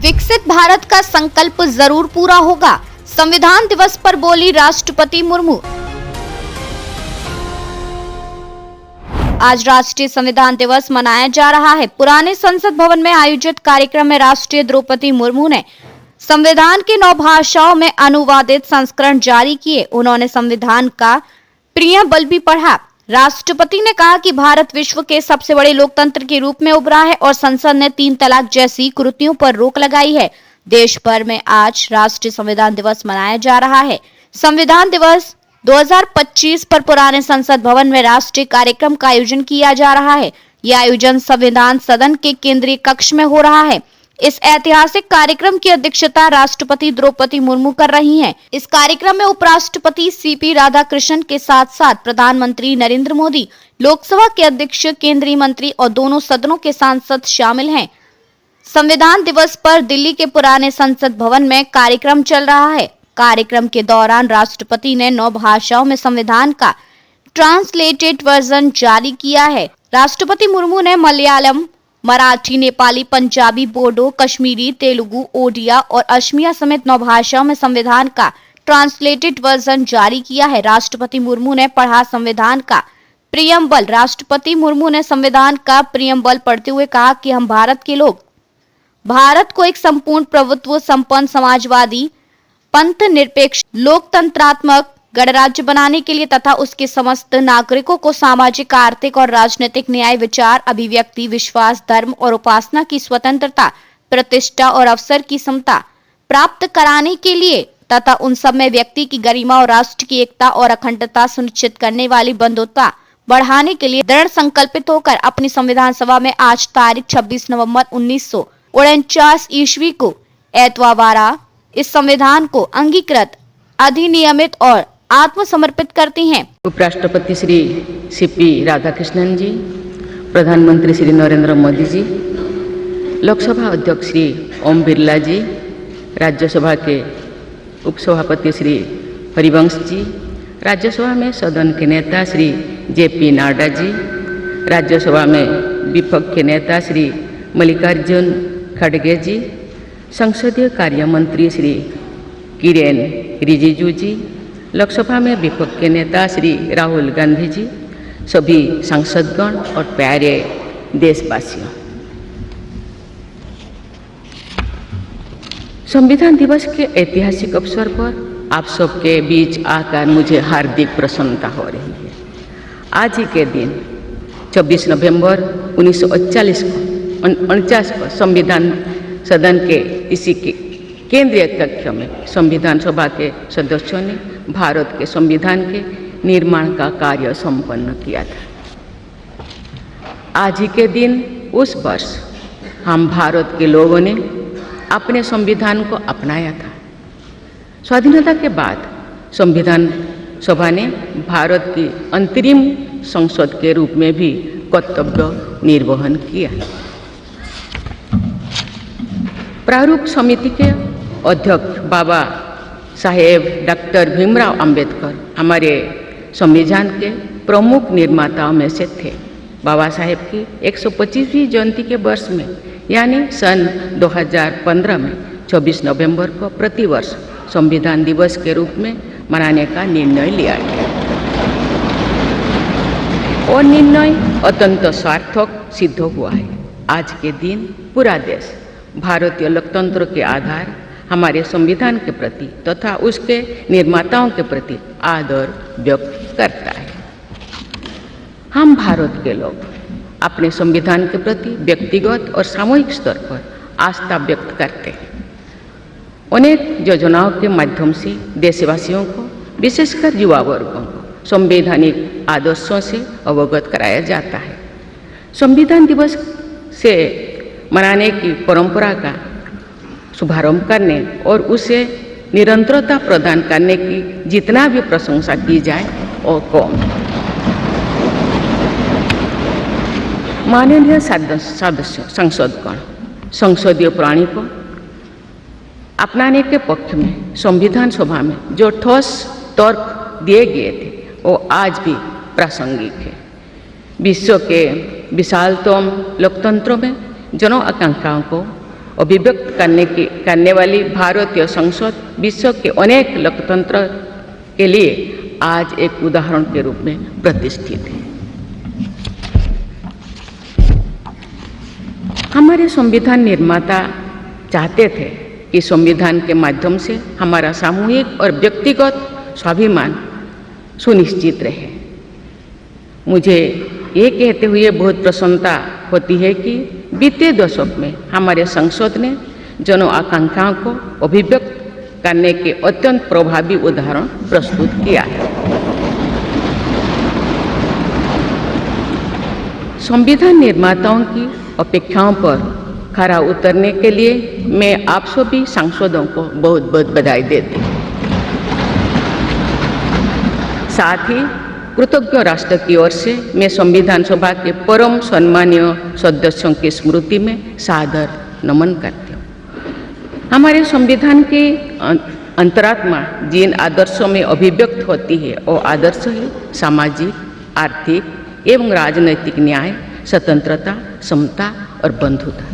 विकसित भारत का संकल्प जरूर पूरा होगा, संविधान दिवस पर बोली राष्ट्रपति मुर्मू। आज राष्ट्रीय संविधान दिवस मनाया जा रहा है। पुराने संसद भवन में आयोजित कार्यक्रम में राष्ट्रपति द्रौपदी मुर्मू ने संविधान के 9 भाषाओं में अनुवादित संस्करण जारी किए। उन्होंने संविधान का प्रियम्बल भी पढ़ा। राष्ट्रपति ने कहा कि भारत विश्व के सबसे बड़े लोकतंत्र के रूप में उभरा है और संसद ने 3 तलाक जैसी कुरीतियों पर रोक लगाई है। देश भर में आज राष्ट्रीय संविधान दिवस मनाया जा रहा है। संविधान दिवस 2025 पर पुराने संसद भवन में राष्ट्रीय कार्यक्रम का आयोजन किया जा रहा है। यह आयोजन संविधान सदन के केंद्रीय कक्ष में हो रहा है। इस ऐतिहासिक कार्यक्रम की अध्यक्षता राष्ट्रपति द्रौपदी मुर्मू कर रही हैं। इस कार्यक्रम में उपराष्ट्रपति सीपी राधाकृष्णन के साथ साथ प्रधानमंत्री नरेंद्र मोदी, लोकसभा के अध्यक्ष, केंद्रीय मंत्री और दोनों सदनों के सांसद शामिल हैं। संविधान दिवस पर दिल्ली के पुराने संसद भवन में कार्यक्रम चल रहा है। कार्यक्रम के दौरान राष्ट्रपति ने 9 भाषाओं में संविधान का ट्रांसलेटेड वर्जन जारी किया है। राष्ट्रपति मुर्मू ने मलयालम, मराठी, नेपाली, पंजाबी, बोडो, कश्मीरी, तेलुगु, ओडिया और असमिया समेत 9 भाषाओं में संविधान का ट्रांसलेटेड वर्जन जारी किया है। राष्ट्रपति मुर्मू ने पढ़ा संविधान का प्रियम्बल। राष्ट्रपति मुर्मू ने संविधान का प्रियम्बल पढ़ते हुए कहा कि हम भारत के लोग भारत को एक संपूर्ण प्रभुत्व संपन्न समाजवादी, पंथ निरपेक्ष, लोकतंत्रात्मक गणराज्य बनाने के लिए तथा उसके समस्त नागरिकों को सामाजिक, आर्थिक और राजनीतिक न्याय, विचार, अभिव्यक्ति, विश्वास, धर्म और उपासना की स्वतंत्रता, प्रतिष्ठा और अवसर की समता प्राप्त कराने के लिए तथा उन सब में व्यक्ति की गरिमा और राष्ट्र की एकता और अखंडता सुनिश्चित करने वाली बंधुता बढ़ाने के लिए दृढ़ संकल्पित होकर अपनी संविधान सभा में आज तारीख 26 नवंबर 1949 ईस्वी को एतवार इस संविधान को अंगीकृत, अधिनियमित और आत्मसमर्पित करती हैं। उपराष्ट्रपति श्री सीपी राधाकृष्णन जी, प्रधानमंत्री श्री नरेंद्र मोदी जी, लोकसभा अध्यक्ष श्री ओम बिरला जी, राज्यसभा के उपसभापति श्री हरिवंश जी, राज्यसभा में सदन के नेता श्री जेपी नड्डा जी, राज्यसभा में विपक्ष के नेता श्री मल्लिकार्जुन खड़गे जी, संसदीय कार्य मंत्री श्री किरेन रिजिजू जी, लोकसभा में विपक्ष के नेता श्री राहुल गांधी जी, सभी सांसदगण और प्यारे देशवासियों, संविधान दिवस के ऐतिहासिक अवसर पर आप सबके बीच आकर मुझे हार्दिक प्रसन्नता हो रही है। आज ही के दिन 26 नवंबर 1949 को संविधान सदन के इसी के केंद्रीय कक्ष में संविधान सभा के सदस्यों ने भारत के संविधान के निर्माण का कार्य संपन्न किया था। आज ही के दिन उस वर्ष हम भारत के लोगों ने अपने संविधान को अपनाया था। स्वाधीनता के बाद संविधान सभा ने भारत की अंतरिम संसद के रूप में भी कर्तव्य निर्वहन किया। प्रारूप समिति के अध्यक्ष बाबा साहेब डॉक्टर भीमराव अंबेडकर हमारे संविधान के प्रमुख निर्माताओं में से थे। बाबा साहेब की 125वीं जयंती के वर्ष में यानी सन 2015 में 26 नवंबर को प्रतिवर्ष संविधान दिवस के रूप में मनाने का निर्णय लिया गया और निर्णय अत्यंत सार्थक सिद्ध हुआ है। आज के दिन पूरा देश भारतीय लोकतंत्र के आधार हमारे संविधान के प्रति तथा उसके निर्माताओं के प्रति आदर व्यक्त करता है। हम भारत के लोग अपने संविधान के प्रति व्यक्तिगत और सामूहिक स्तर पर आस्था व्यक्त करते हैं। अनेक योजनाओं के माध्यम से देशवासियों को, विशेषकर युवा वर्गों को संवैधानिक आदर्शों से अवगत कराया जाता है। संविधान दिवस से मनाने की परंपरा का शुभारंभ करने और उसे निरंतरता प्रदान करने की जितना भी प्रशंसा की जाए और कम। माननीय सदस्य संसदगण संसदीय प्रणाली को अपनाने के पक्ष में संविधान सभा में जो ठोस तर्क दिए गए थे वो आज भी प्रासंगिक है। विश्व के विशालतम लोकतंत्रों में जन आकांक्षाओं को अभिव्यक्त करने वाली भारतीय संसद विश्व के अनेक लोकतंत्र के लिए आज एक उदाहरण के रूप में प्रतिष्ठित है। हमारे संविधान निर्माता चाहते थे कि संविधान के माध्यम से हमारा सामूहिक और व्यक्तिगत स्वाभिमान सुनिश्चित रहे। मुझे ये कहते हुए बहुत प्रसन्नता होती है कि बीते दशक में हमारे संसद ने जन आकांक्षाओं को अभिव्यक्त करने के अत्यंत प्रभावी उदाहरण प्रस्तुत किया है। संविधान निर्माताओं की अपेक्षाओं पर खरा उतरने के लिए मैं आप सभी सांसदों को बहुत बहुत बधाई देती हूँ। साथ ही कृतज्ञ राष्ट्र की ओर से मैं संविधान सभा के परम सम्मानीय सदस्यों की स्मृति में सादर नमन करती हूँ। हमारे संविधान की अंतरात्मा जिन आदर्शों में अभिव्यक्त होती है वो आदर्श है सामाजिक, आर्थिक एवं राजनैतिक न्याय, स्वतंत्रता, समता और बंधुता।